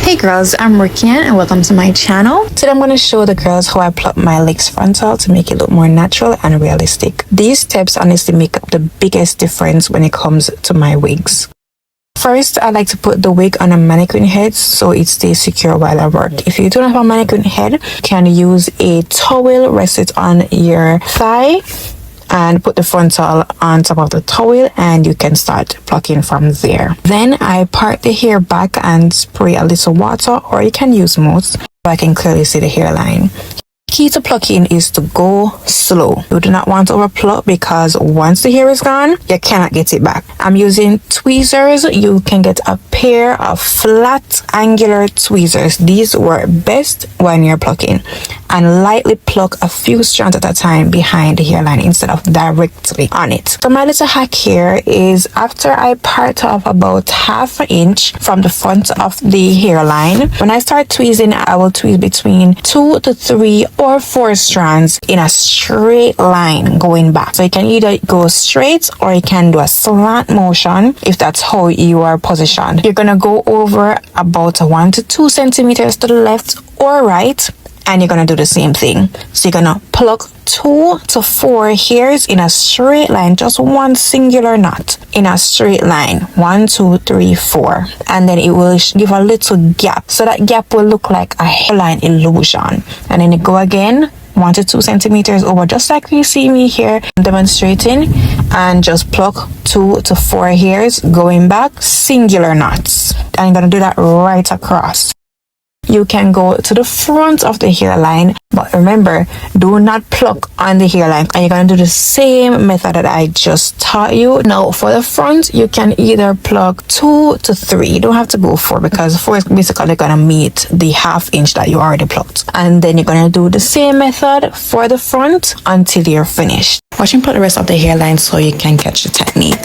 Hey girls, I'm Ricki-Ann and welcome to my channel. Today I'm going to show the girls how I pluck my legs frontal to make it look more natural and realistic. These steps honestly make up the biggest difference when it comes to my wigs. First, I like to put the wig on a mannequin head so it stays secure while I work. If you don't have a mannequin head, you can use a towel, rest it on your thigh and put the frontal on top of the towel and you can start plucking from there. Then I part the hair back and spray a little water, or you can use mousse so I can clearly see the hairline. Key to plucking is to go slow. You do not want to over pluck because once the hair is gone, you cannot get it back. I'm using tweezers. You can get a pair of flat angular tweezers. These work best when you're plucking. And lightly pluck a few strands at a time behind the hairline instead of directly on it. So my little hack here is after I part off about ½ inch from the front of the hairline, when I start tweezing, I will tweeze between 2 to 3 or 4 strands in a straight line going back. So you can either go straight or you can do a slant motion if that's how you are positioned. You're gonna go over about 1 to 2 centimeters to the left or right, and you're gonna do the same thing. So you're gonna pluck 2 to 4 hairs in a straight line, just one singular knot in a straight line, 1 2 3 4, and then it will give a little gap, so that gap will look like a hairline illusion. And then you go again 1 to 2 centimeters over, just like you see me here demonstrating, and just pluck 2 to 4 hairs going back, singular knots, and you're gonna do that right across. You can go to the front of the hairline, but remember, do not pluck on the hairline, and you're going to do the same method that I just taught you. Now for the front, you can either pluck 2 to 3. You don't have to go 4 because 4 is basically going to meet the ½ inch that you already plucked. And then you're going to do the same method for the front until you're finished. Watch me put the rest of the hairline so you can catch the technique.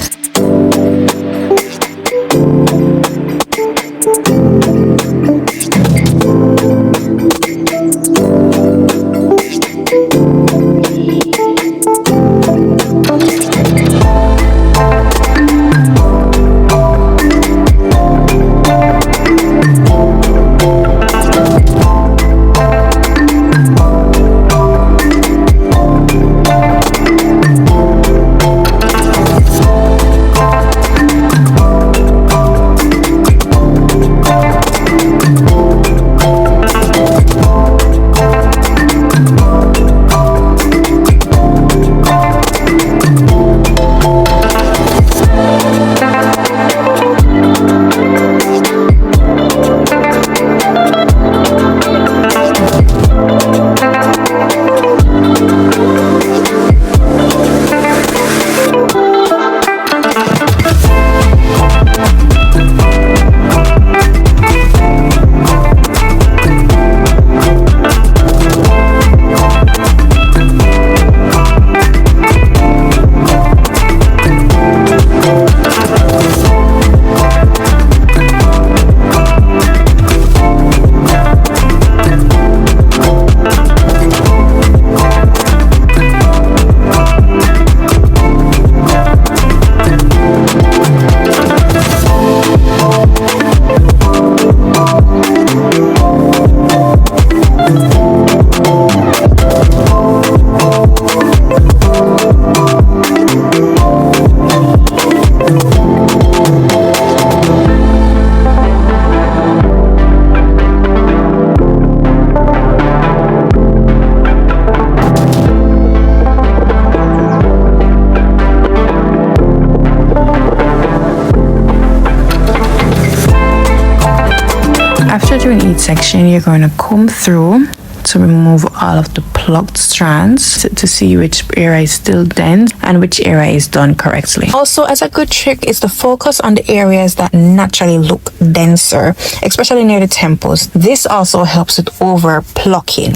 After doing each section, you're going to comb through to remove all of the plucked strands to see which area is still dense and which area is done correctly. Also, as a good trick is to focus on the areas that naturally look denser, especially near the temples. This also helps with over plucking.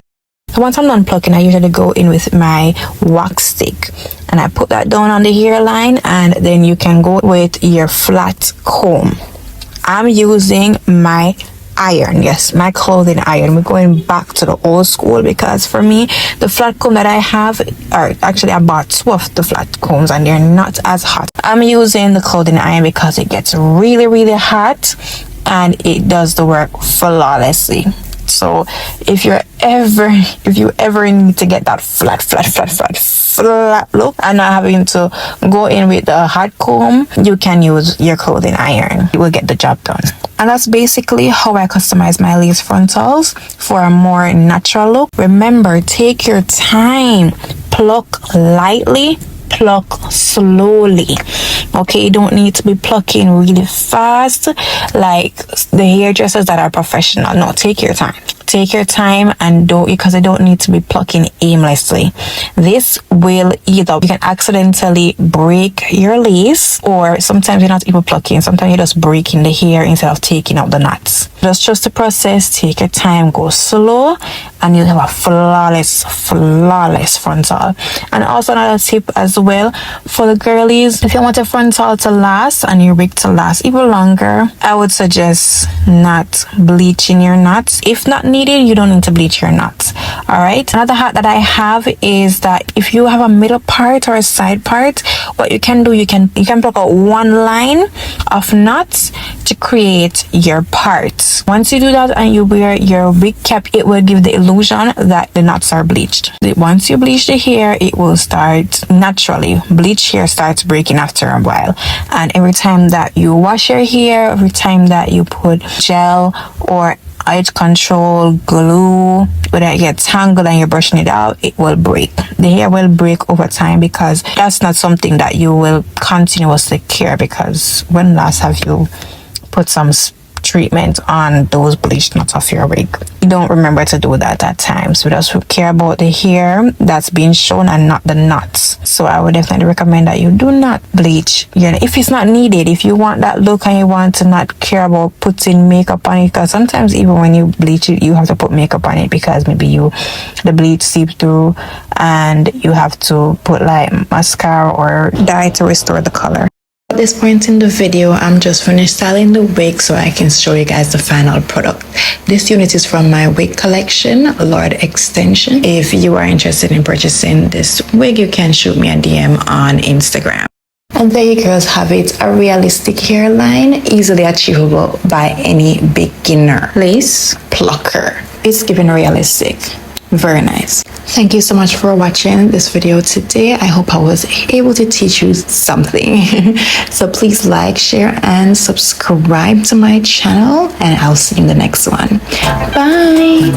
Once I'm done plucking, I usually go in with my wax stick and I put that down on the hairline, and then you can go with your flat comb. I'm using my iron. Yes, my clothing iron. We're going back to the old school because for me, the flat comb that I have, or actually I bought 2 of the flat combs and they're not as hot. I'm using the clothing iron because it gets really hot and it does the work flawlessly. So if you ever need to get that flat look and not having to go in with the hot comb, you can use your clothing iron. It will get the job done. And that's basically how I customize my lace frontals for a more natural look. Remember, take your time, pluck lightly, pluck slowly. Okay, you don't need to be plucking really fast like the hairdressers that are professional. No, take your time. Take your time and don't, because I don't need to be plucking aimlessly. This will either, you can accidentally break your lace, or sometimes you're not even plucking, sometimes you're just breaking the hair instead of taking out the knots. Just trust the process, take your time, go slow, and you'll have a flawless frontal. And also another tip as well for the girlies, if you want a frontal to last and your wig to last even longer, I would suggest not bleaching your knots. If not needed, you don't need to bleach your knots. All right, another hack that I have is that if you have a middle part or a side part, what you can do, you can pluck out one line of knots to create your part. Once you do that and you wear your wig cap, it will give the illusion that the knots are bleached. Once you bleach the hair, it will start naturally. Bleach hair starts breaking after a while, and every time that you wash your hair, every time that you put gel or edge control glue, when it gets tangled and you're brushing it out, it will break. The hair will break over time, because that's not something that you will continuously care, because when last have you put some treatment on those bleached knots of your wig? You don't remember to do that at times. We just care about the hair that's being shown and not the knots. So I would definitely recommend that you do not bleach. If it's not needed, if you want that look and you want to not care about putting makeup on it, because sometimes even when you bleach it, you have to put makeup on it, because maybe the bleach seep through and you have to put like mascara or dye to restore the color. At this point in the video, I'm just finished styling the wig so I can show you guys the final product. This unit is from my wig collection, Lord Extension. If you are interested in purchasing this wig, you can shoot me a DM on Instagram. And there you girls have it, a realistic hairline, easily achievable by any beginner. Lace plucker. It's giving realistic. Very nice. Thank you so much for watching this video today. I hope I was able to teach you something. So please like, share, and subscribe to my channel, and I'll see you in the next one. Bye.